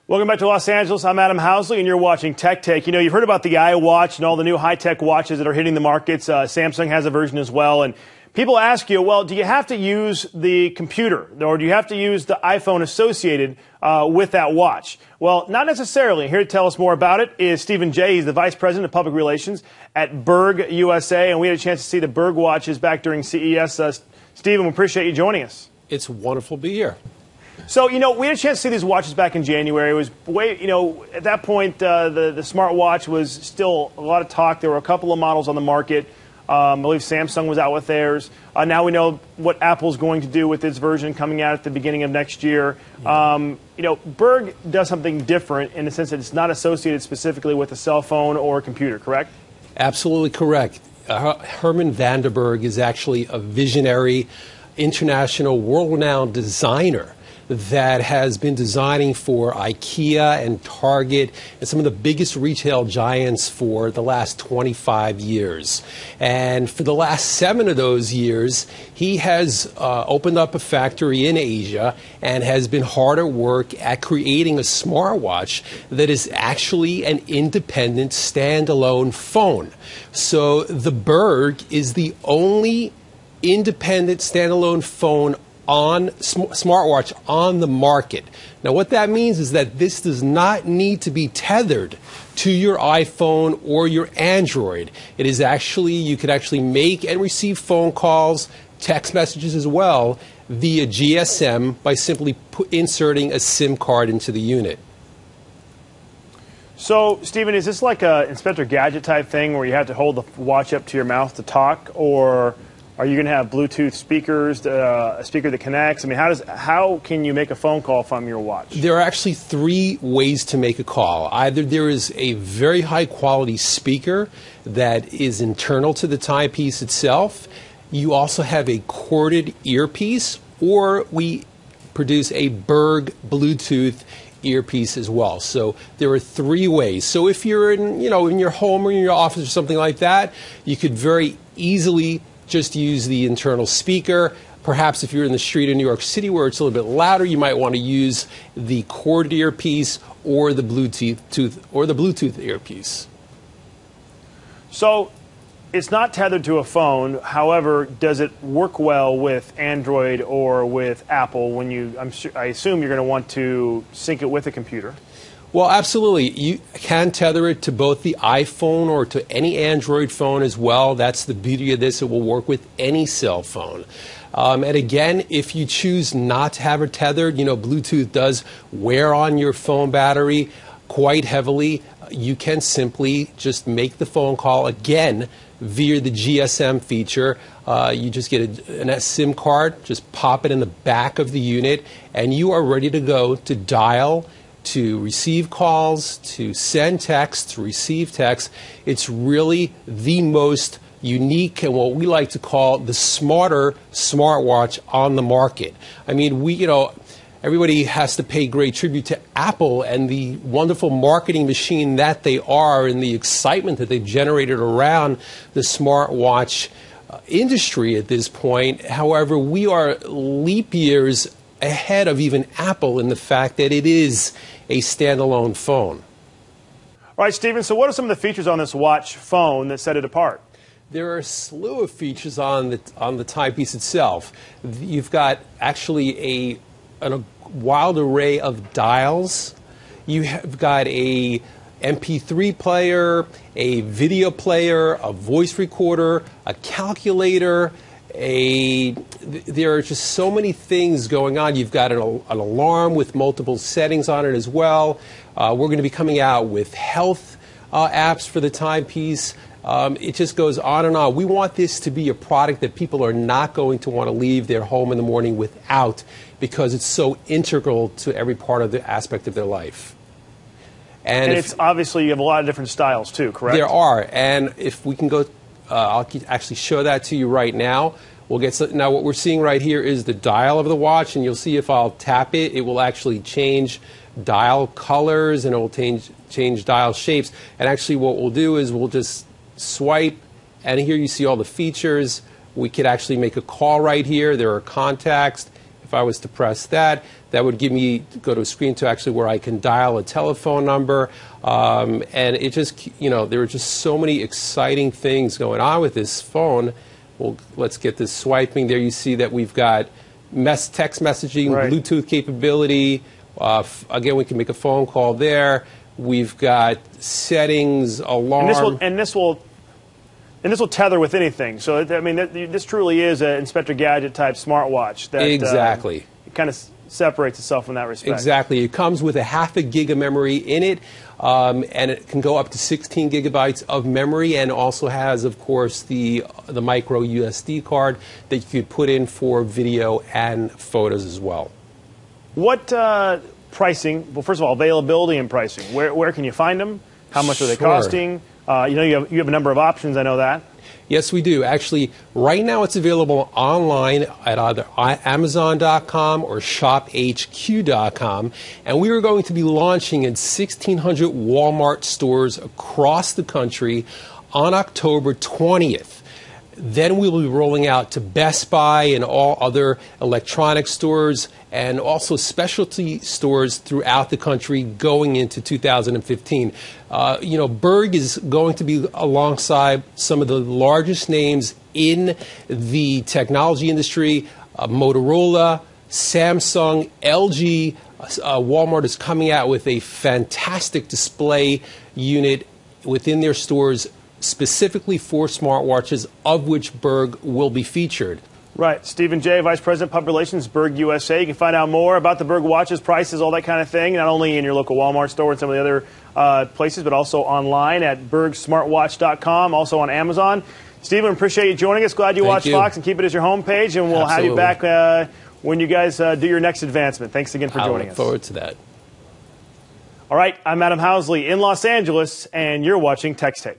Welcome back to Los Angeles. I'm Adam Housley, and you're watching Tech Take. You know, you've heard about the iWatch and all the new high-tech watches that are hitting the markets. Samsung has a version as well. And people ask you, well, do you have to use the computer, or do you have to use the iPhone associated with that watch? Well, not necessarily. Here to tell us more about it is Stephen Jay. He's the Vice President of Public Relations at Berg USA, and we had a chance to see the Berg watches back during CES. Stephen, we appreciate you joining us. It's wonderful to be here. So, you know, we had a chance to see these watches back in January. It was way, you know, at that point, the Smartwatch was still a lot of talk. There were a couple of models on the market. I believe Samsung was out with theirs. Now we know what Apple's going to do with its version coming out at the beginning of next year. You know, Berg does something different in the sense that it's not associated specifically with a cell phone or a computer, correct? Absolutely correct. Herman van der Berg is actually a visionary, international, world-renowned designer that has been designing for IKEA and Target and some of the biggest retail giants for the last 25 years. And for the last 7 of those years, he has opened up a factory in Asia and has been hard at work at creating a smartwatch that is actually an independent standalone phone. So the Berg is the only independent standalone phone on smartwatch on the market. Now what that means is that this does not need to be tethered to your iPhone or your Android. It is actually, you could actually make and receive phone calls, text messages as well via GSM by simply inserting a SIM card into the unit. So, Stephen, is this like a Inspector Gadget type thing where you have to hold the watch up to your mouth to talk, or are you going to have Bluetooth speakers, a speaker that connects? I mean, how can you make a phone call from your watch? There are actually 3 ways to make a call. Either there is a very high quality speaker that is internal to the timepiece itself. You also have a corded earpiece, or we produce a Berg Bluetooth earpiece as well. So there are 3 ways. So if you're in your home or in your office or something like that, you could very easily just use the internal speaker. Perhaps if you're in the street in New York City where it's a little bit louder, you might want to use the corded earpiece or the Bluetooth earpiece. So it's not tethered to a phone. However, does it work well with Android or with Apple when I assume you're going to want to sync it with a computer? Well, absolutely. You can tether it to both the iPhone or to any Android phone as well. That's the beauty of this. It will work with any cell phone. And again, if you choose not to have it tethered, Bluetooth does wear on your phone battery quite heavily. You can simply just make the phone call again via the GSM feature. You just get a SIM card, just pop it in the back of the unit, and you are ready to go to dial, to receive calls, to send texts, to receive texts. It's really the most unique and what we like to call the smarter smartwatch on the market. I mean, everybody has to pay great tribute to Apple and the wonderful marketing machine that they are and the excitement that they've generated around the smartwatch industry at this point. However, we are leap years ahead of even Apple in the fact that it is a standalone phone. All right, Stephen, so what are some of the features on this watch phone that set it apart? There are a slew of features on the timepiece itself. You've got actually a wild array of dials. You have got a MP3 player, a video player, a voice recorder, a calculator. There are just so many things going on. You've got an alarm with multiple settings on it as well. We're going to be coming out with health apps for the timepiece. It just goes on and on. We want this to be a product that people are not going to want to leave their home in the morning without, because it's so integral to every part of the aspect of their life. And it's obviously you have a lot of different styles too, correct? There are, and if we can go, I'll actually show that to you right now. Now what we're seeing right here is the dial of the watch, and you'll see if I'll tap it, it will actually change dial colors and it will change dial shapes. And actually what we'll do is we'll just swipe, and here you see all the features We could actually make a call right here. There are contacts. If I was to press that, that would give me go to a screen to actually where I can dial a telephone number. And it just, there are just so many exciting things going on with this phone. Well, let's get this swiping. There you see that we've got text messaging, right, Bluetooth capability. Again, we can make a phone call there. We've got settings, alarm. And this will tether with anything. So, I mean, this truly is an Inspector Gadget type smartwatch. That, exactly. It kind of separates itself in that respect. Exactly. It comes with a half a gig of memory in it, and it can go up to 16 gigabytes of memory, and also has, of course, the micro USB card that you could put in for video and photos as well. What pricing? Well, first of all, availability and pricing. Where can you find them? How much are they costing? You have a number of options, I know that. Yes, we do. Actually, right now it's available online at either Amazon.com or ShopHQ.com. And we are going to be launching in 1,600 Walmart stores across the country on October 20th. Then we will be rolling out to Best Buy and all other electronic stores and also specialty stores throughout the country going into 2015. Berg is going to be alongside some of the largest names in the technology industry, Motorola, Samsung, LG. Walmart is coming out with a fantastic display unit within their stores specifically for smartwatches, of which Berg will be featured. Right. Stephen J., Vice President, Public Relations, Berg USA. You can find out more about the Berg watches, prices, all that kind of thing, not only in your local Walmart store and some of the other places, but also online at bergsmartwatch.com, also on Amazon. Stephen, appreciate you joining us. Glad you watch Fox, and keep it as your homepage, and we'll have you back when you guys do your next advancement. Thanks again for joining us. I look forward to that. All right. I'm Adam Housley in Los Angeles, and you're watching Tech Tape.